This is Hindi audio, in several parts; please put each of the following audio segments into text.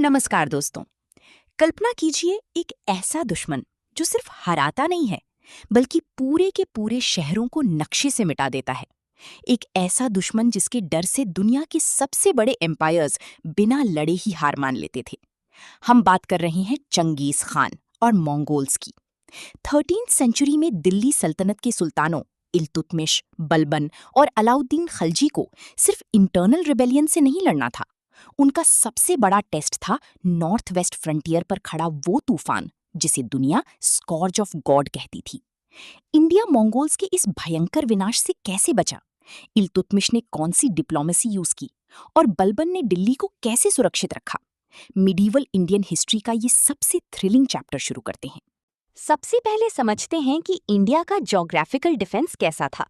नमस्कार दोस्तों। कल्पना कीजिए एक ऐसा दुश्मन जो सिर्फ हराता नहीं है बल्कि पूरे के पूरे शहरों को नक्शे से मिटा देता है। एक ऐसा दुश्मन जिसके डर से दुनिया के सबसे बड़े एम्पायर्स बिना लड़े ही हार मान लेते थे। हम बात कर रहे हैं चंगेज खान और मंगोल्स की। 13वीं सेंचुरी में दिल्ली सल्तनत के सुल्तानों इल्तुतमिश, बलबन और अलाउद्दीन खलजी को सिर्फ इंटरनल रिबेलियन से नहीं लड़ना था। उनका सबसे बड़ा टेस्ट था नॉर्थ वेस्ट फ्रंटियर पर खड़ा वो तूफान जिसे दुनिया स्कॉर्ज ऑफ गॉड कहती थी। इंडिया मंगोल्स के इस भयंकर विनाश से कैसे बचा? इल्तुतमिश ने कौन सी डिप्लोमेसी यूज की और बलबन ने दिल्ली को कैसे सुरक्षित रखा? मिडीवल इंडियन हिस्ट्री का ये सबसे थ्रिलिंग चैप्टर शुरू करते हैं। सबसे पहले समझते हैं कि इंडिया का ज्योग्राफिकल डिफेंस कैसा था।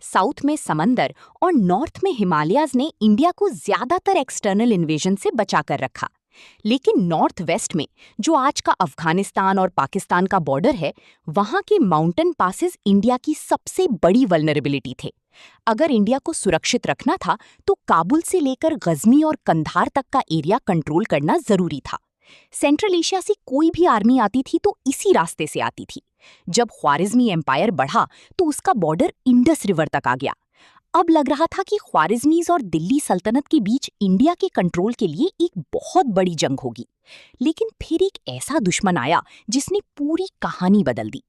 साउथ में समंदर और नॉर्थ में हिमालयाज ने इंडिया को ज्यादातर एक्सटर्नल इन्वेजन से बचा कर रखा। लेकिन नॉर्थ वेस्ट में, जो आज का अफगानिस्तान और पाकिस्तान का बॉर्डर है, वहां के माउंटेन पासेस इंडिया की सबसे बड़ी वल्नरेबिलिटी थे। अगर इंडिया को सुरक्षित रखना था तो काबुल से लेकर गजनी और कंधार तक का एरिया कंट्रोल करना जरूरी था। सेंट्रल एशिया से कोई भी आर्मी आती थी तो इसी रास्ते से आती थी। जब ख्वारिज़मी एम्पायर बढ़ा तो उसका बॉर्डर इंडस रिवर तक आ गया। अब लग रहा था कि ख्वारिज़मीज और दिल्ली सल्तनत के बीच इंडिया के कंट्रोल के लिए एक बहुत बड़ी जंग होगी। लेकिन फिर एक ऐसा दुश्मन आया जिसने पूरी कहानी बदल दी।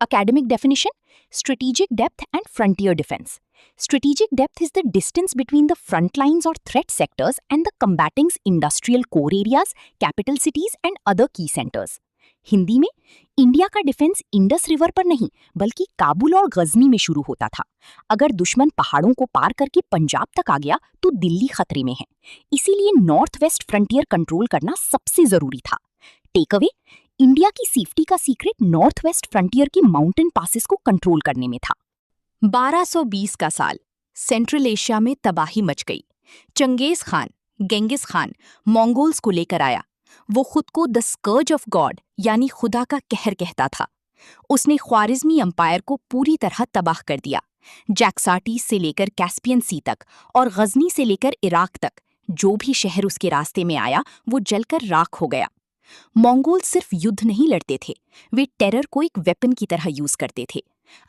Academic definition: strategic depth and frontier defense. Strategic depth is the distance between the front lines or threat sectors and the combating's industrial core areas, capital cities and other key centers. Hindi में, इंडिया का डिफेंस इंडस रिवर पर नहीं बल्कि काबुल और गजनी में शुरू होता था। अगर दुश्मन पहाड़ों को पार करके पंजाब तक आ गया तो दिल्ली खतरे में है। इसीलिए नॉर्थ वेस्ट फ्रंटियर कंट्रोल करना सबसे जरूरी था। टेक अवे: इंडिया की सेफ्टी का सीक्रेट नॉर्थ वेस्ट फ्रंटियर के माउंटेन पासेस को कंट्रोल करने में था। 1220 का साल, सेंट्रल एशिया में तबाही मच गई। Changez Khan, Genghis Khan, Mongols को लेकर आया। वो खुद को द स्कर्ज ऑफ गॉड यानी खुदा का कहर कहता था। उसने ख्वारिज़मी एम्पायर को पूरी तरह तबाह कर दिया। जैक्साटी से लेकर कैस्पियन सी तक और गजनी से लेकर इराक तक जो भी शहर उसके रास्ते में आया वो जलकर राख हो गया। मंगोल सिर्फ युद्ध नहीं लड़ते थे, वे टेरर को एक वेपन की तरह यूज करते थे।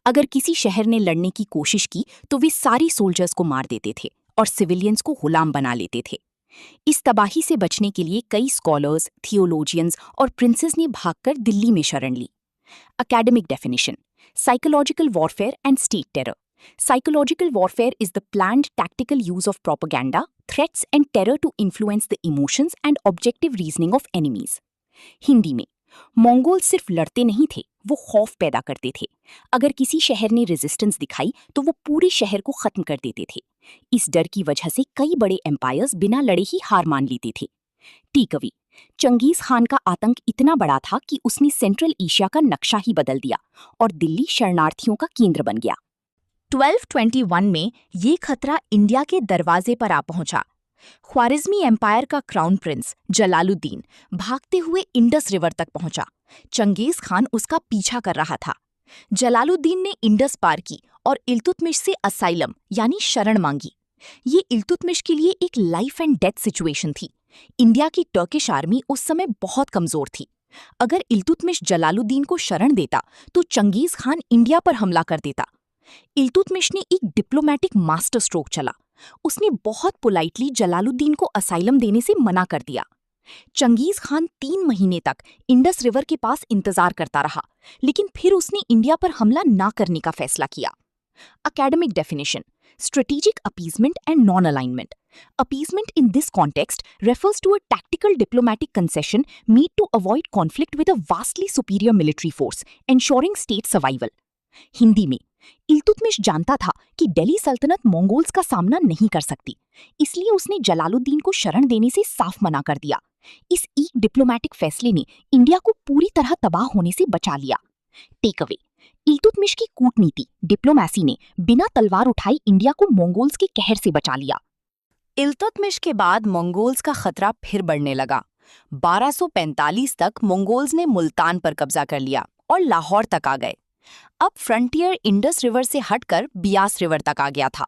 अगर किसी शहर ने लड़ने की कोशिश की तो वे सारी सोल्जर्स को मार देते थे और सिविलियंस को गुलाम बना लेते थे। इस तबाही से बचने के लिए कई स्कॉलर्स, थियोलॉजियंस और प्रिंसेस ने भागकर दिल्ली में शरण ली। Academic definition: psychological warfare and state terror. Psychological warfare is the planned tactical use of propaganda, threats and terror to influence the emotions and objective reasoning of enemies. Hindi में, मंगोल सिर्फ लड़ते नहीं थे, वो खौफ पैदा करते थे। अगर किसी शहर ने रेजिस्टेंस दिखाई तो वो पूरे शहर को खत्म कर देते थे। इस डर की वजह से कई बड़े एम्पायर्स बिना लड़े ही हार मान लेते थे। टीकवी: चंगेज खान का आतंक इतना बड़ा था कि उसने सेंट्रल एशिया का नक्शा ही बदल दिया और दिल्ली शरणार्थियों का केंद्र बन गया। 1221 में ये खतरा इंडिया के दरवाजे पर आ पहुंचा। ख्वारिज़मी एम्पायर का क्राउन प्रिंस जलालुद्दीन भागते हुए इंडस रिवर तक पहुंचा। चंगेज खान उसका पीछा कर रहा था। जलालुद्दीन ने इंडस पार की और इल्तुतमिश से असाइलम यानी शरण मांगी। ये इल्तुतमिश के लिए एक लाइफ एंड डेथ सिचुएशन थी। इंडिया की टर्किश आर्मी उस समय बहुत कमजोर थी। अगर इल्तुतमिश जलालुद्दीन को शरण देता तो चंगेज खान इंडिया पर हमला कर देता। इल्तुतमिश ने एक डिप्लोमैटिक मास्टर स्ट्रोक चला। उसने बहुत पोलाइटली जलालुद्दीन को असाइलम देने से मना कर दिया। चंगेज खान 3 महीने तक इंडस रिवर के पास इंतजार करता रहा, लेकिन फिर उसने इंडिया पर हमला ना करने का फैसला किया। Academic definition: strategic appeasement and non-alignment. Appeasement in this context refers to a tactical diplomatic concession made to avoid conflict with a vastly superior military force, ensuring state survival. Hindi में, इल्तुतमिश जानता था कि दिल्ली सल्तनत मंगोल्स का सामना नहीं कर सकती, इसलिए उसने जलालुद्दीन को शरण देने से साफ मना कर दिया। इस एक डिप्लोमैटिक फैसले ने इंडिया को पूरी तरह तबाह होने से बचा लिया। टेक अवे: इल्तुतमिश की कूटनीति, डिप्लोमेसी ने बिना तलवार उठाए इंडिया को मंगोल्स के कहर से बचा लिया। इल्तुतमिश के बाद मंगोल्स का खतरा फिर बढ़ने लगा। 1245 तक मंगोल्स ने मुल्तान पर कब्जा कर लिया और लाहौर तक आ गए। अब फ्रंटियर इंडस रिवर से हटकर बियास रिवर तक आ गया था।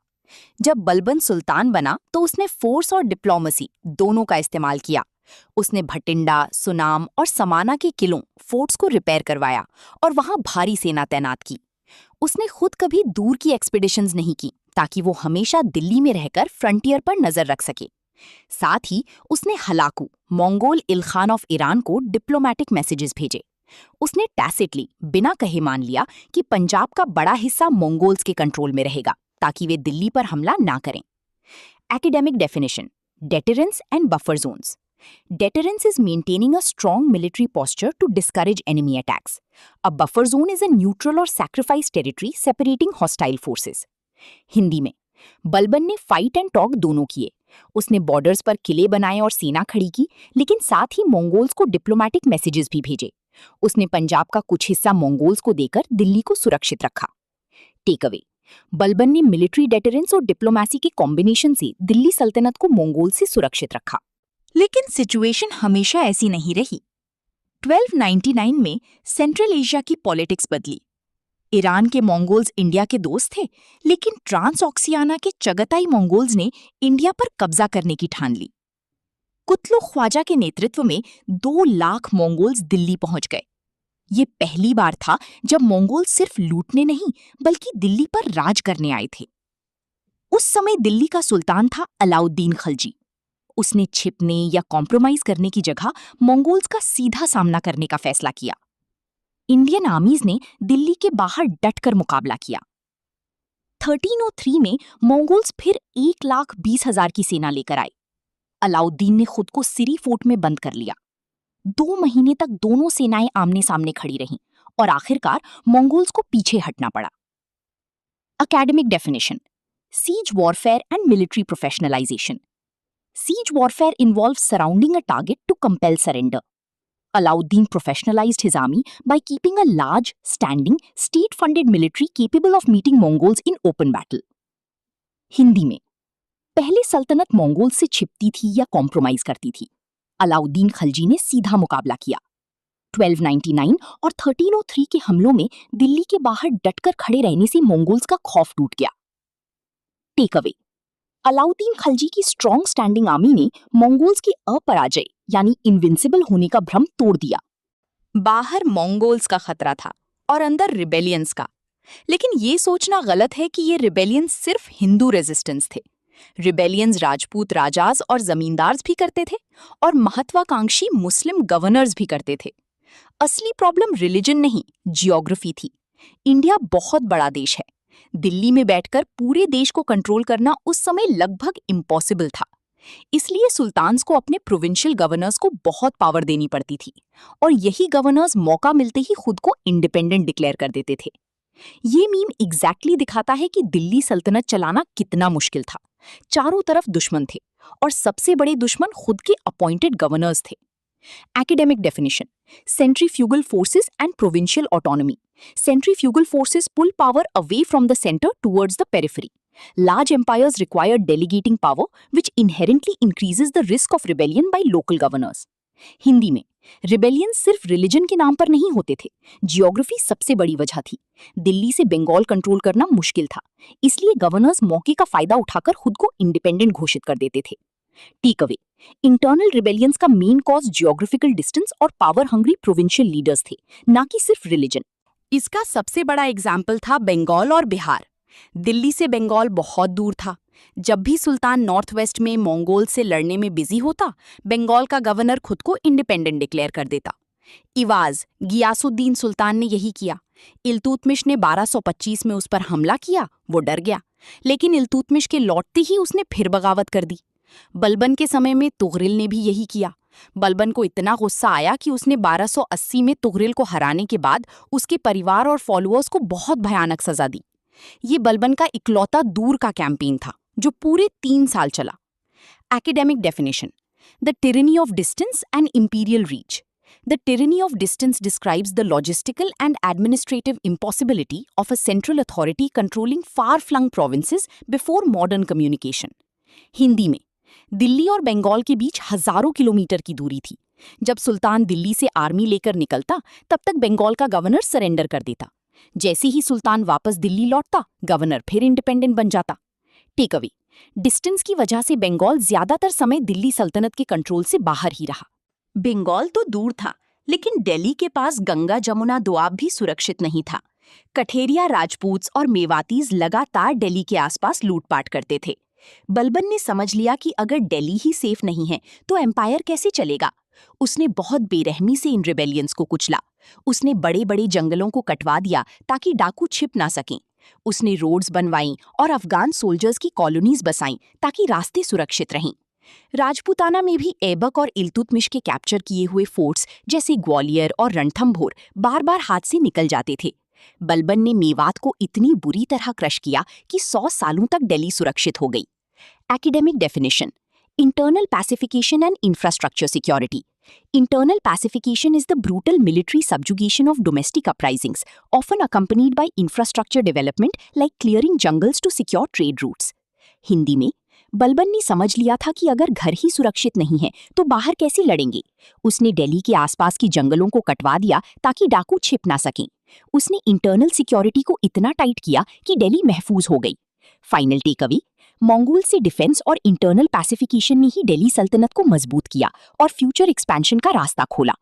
जब बलबन सुल्तान बना तो उसने फोर्स और डिप्लोमेसी दोनों का इस्तेमाल किया। उसने भटिंडा, सुनाम और समाना के किलों, फोर्ट्स को रिपेयर करवाया और वहां भारी सेना तैनात की। उसने खुद कभी दूर की एक्सपीडिशंस नहीं की ताकि वो हमेशा दिल्ली में रहकर फ्रंटियर पर नजर रख सके। साथ ही उसने हलाकू, मंगोल इल्खान ऑफ ईरान को डिप्लोमेटिक मैसेजेस भेजे। उसने टैसिटली, बिना कहे मान लिया कि पंजाब का बड़ा हिस्सा मंगोल्स के कंट्रोल में रहेगा ताकि वे दिल्ली पर हमला ना करें। Academic definition: deterrence and buffer zones. Deterrence is maintaining a strong military posture to discourage enemy attacks. A buffer zone is a neutral or sacrifice territory separating hostile forces. Hindi में बलबन ने फाइट एंड टॉक दोनों किए। उसने बॉर्डर्स पर किले बनाए और सेना खड़ी की, लेकिन साथ ही मंगोल्स को डिप्लोमेटिक मैसेजेस भी भेजे। उसने पंजाब का कुछ हिस्सा मंगोल्स को देकर दिल्ली को सुरक्षित रखा। टेक अवे: बलबन ने मिलिट्री डेटरेंस और डिप्लोमेसी के कॉम्बिनेशन से दिल्ली सल्तनत को मंगोल से सुरक्षित रखा। लेकिन सिचुएशन हमेशा ऐसी नहीं रही। 1299 में सेंट्रल एशिया की पॉलिटिक्स बदली। ईरान के मंगोल्स इंडिया के दोस्त थे, लेकिन ट्रांस ऑक्सियाना के चगताई मंगोल्स ने इंडिया पर कब्जा करने की ठान ली। कुतलू ख्वाजा के नेतृत्व में 2 लाख मंगोल्स दिल्ली पहुंच गए। ये पहली बार था जब मंगोल सिर्फ लूटने नहीं बल्कि दिल्ली पर राज करने आए थे। उस समय दिल्ली का सुल्तान था अलाउद्दीन खलजी। उसने छिपने या कॉम्प्रोमाइज करने की जगह मंगोल्स का सीधा सामना करने का फैसला किया। इंडियन आर्मीज ने दिल्ली के बाहर डटकर मुकाबला किया। 1303 में मंगोल्स फिर 1,20,000 की सेना लेकर आए। अलाउद्दीन ने खुद को सिरी फोर्ट में बंद कर लिया। 2 महीने तक दोनों सेनाएं आमने सामने खड़ी रहीं और आखिरकार मंगोल्स को पीछे हटना पड़ा। Academic definition: siege warfare and military professionalization. Siege warfare involves surrounding a target to compel surrender. Alauddin professionalized his army by keeping a large, standing, state-funded military capable of meeting Mongols in open battle. Hindi में पहले सल्तनत मंगोल से छिपती थी या कॉम्प्रोमाइज करती थी। अलाउद्दीन खलजी ने सीधा मुकाबला किया। 1299 और 1303 के हमलों में दिल्ली के बाहर डटकर खड़े रहने से मंगोल्स का खौफ टूट गया। टेक अवे: अलाउद्दीन खलजी की स्ट्रॉन्ग स्टैंडिंग आर्मी ने मंगोल्स की अपराजय यानी इनविंसिबल होने का भ्रम तोड़ दिया। बाहर मंगोल्स का खतरा था और अंदर रिबेलियंस का। लेकिन ये सोचना गलत है कि ये रिबेलियंस सिर्फ हिंदू रेजिस्टेंस थे। रिबेलियंस राजपूत राजाज और जमींदार्स भी करते थे और महत्वाकांक्षी मुस्लिम गवर्नर्स भी करते थे। असली प्रॉब्लम रिलीजन नहीं, जियोग्राफी थी। इंडिया बहुत बड़ा देश है। दिल्ली में बैठकर पूरे देश को कंट्रोल करना उस समय लगभग इम्पॉसिबल था। इसलिए सुल्तान्स को अपने प्रोविंशियल गवर्नर्स को बहुत पावर देनी पड़ती थी और यही गवर्नर्स मौका मिलते ही खुद को इंडिपेंडेंट डिक्लेयर कर देते थे। ये मीम एग्जैक्टली दिखाता है कि दिल्ली सल्तनत चलाना कितना मुश्किल था। चारों तरफ दुश्मन थे और सबसे बड़े दुश्मन खुद के अपॉइंटेड गवर्नर्स थे। Academic definition: centrifugal forces and provincial autonomy. Centrifugal forces pull power away from the center towards the periphery. Large empires require delegating power, which inherently increases the risk of rebellion by local governors. Hindi में रिबेलियन सिर्फ रिलीजन के नाम पर नहीं होते थे, जियोग्राफी सबसे बड़ी वजह थी। दिल्ली से बंगाल कंट्रोल करना मुश्किल था, इसलिए गवर्नर्स मौके का फायदा उठाकर खुद को इंडिपेंडेंट घोषित कर देते थे। टेक अवे: इंटरनल रिबेलियंस का मेन कॉज जियोग्राफिकल डिस्टेंस और पावर हंग्री प्रोविंशियल लीडर्स थे, ना कि सिर्फ रिलीजन। इसका सबसे बड़ा एग्जाम्पल था बंगाल और बिहार। दिल्ली से बंगाल बहुत दूर था। जब भी सुल्तान नॉर्थ वेस्ट में मंगोल से लड़ने में बिजी होता, बंगाल का गवर्नर खुद को इंडिपेंडेंट डिक्लेयर कर देता। इवाज गियासुद्दीन सुल्तान ने यही किया। इल्तुतमिश ने 1225 में उस पर हमला किया, वो डर गया, लेकिन इल्तुतमिश के लौटते ही उसने फिर बगावत कर दी। बलबन के समय में तुगरिल ने भी यही किया। बलबन को इतना गुस्सा आया कि उसने 1280 में तुगरिल को हराने के बाद उसके परिवार और फॉलोअर्स को बहुत भयानक सजा दी। ये बलबन का इकलौता दूर का कैंपेन था जो पूरे 3 साल चला। Academic definition: the tyranny of distance and imperial reach. The tyranny of distance describes the logistical and administrative impossibility of a central authority controlling far-flung provinces before modern communication. Hindi में दिल्ली और बंगाल के बीच हजारों किलोमीटर की दूरी थी। जब सुल्तान दिल्ली से आर्मी लेकर निकलता, तब तक बंगाल का गवर्नर सरेंडर कर देता। जैसे ही सुल्तान वापस दिल्ली लौटता, गवर्नर फिर इंडिपेंडेंट बन जाता। टेक अवे: डिस्टेंस की वजह से बंगाल ज्यादातर समय दिल्ली सल्तनत के कंट्रोल से बाहर ही रहा। बंगाल तो दूर था, लेकिन दिल्ली के पास गंगा जमुना दोआब भी सुरक्षित नहीं था। कठेरिया राजपूत्स और मेवातीज लगातार दिल्ली के आसपास लूटपाट करते थे। बलबन ने समझ लिया कि अगर दिल्ली ही सेफ नहीं है तो एम्पायर कैसे चलेगा। उसने बहुत बेरहमी से इन रिबेलियंस को कुचला। उसने बड़े बड़े जंगलों को कटवा दिया ताकि डाकू छिप ना सकें। उसने रोड्स बनवाईं और अफगान सोल्जर्स की कॉलोनीज बसाईं ताकि रास्ते सुरक्षित रहें। राजपूताना में भी ऐबक और इल्तुतमिश के कैप्चर किए हुए फोर्ट्स जैसे ग्वालियर और रणथंभोर बार बार हाथ से निकल जाते थे। बलबन ने मेवात को इतनी बुरी तरह क्रश किया कि 100 सालों तक दिल्ली सुरक्षित हो गई। Academic definition: internal pacification and infrastructure security. Internal pacification is the brutal military subjugation of domestic uprisings, often accompanied by infrastructure development like clearing jungles to secure trade routes. Hindi में, बलबन ने समझ लिया था कि अगर घर ही सुरक्षित नहीं है तो बाहर कैसे लड़ेंगे। उसने दिल्ली के आसपास की जंगलों को कटवा दिया ताकि डाकू छिप ना सकें। उसने इंटरनल सिक्योरिटी को इतना टाइट किया कि दिल्ली महफूज हो गई। फाइनल टेकअवे: मंगोल से डिफेंस और इंटरनल पैसिफिकेशन ने ही दिल्ली सल्तनत को मजबूत किया और फ्यूचर एक्सपेंशन का रास्ता खोला।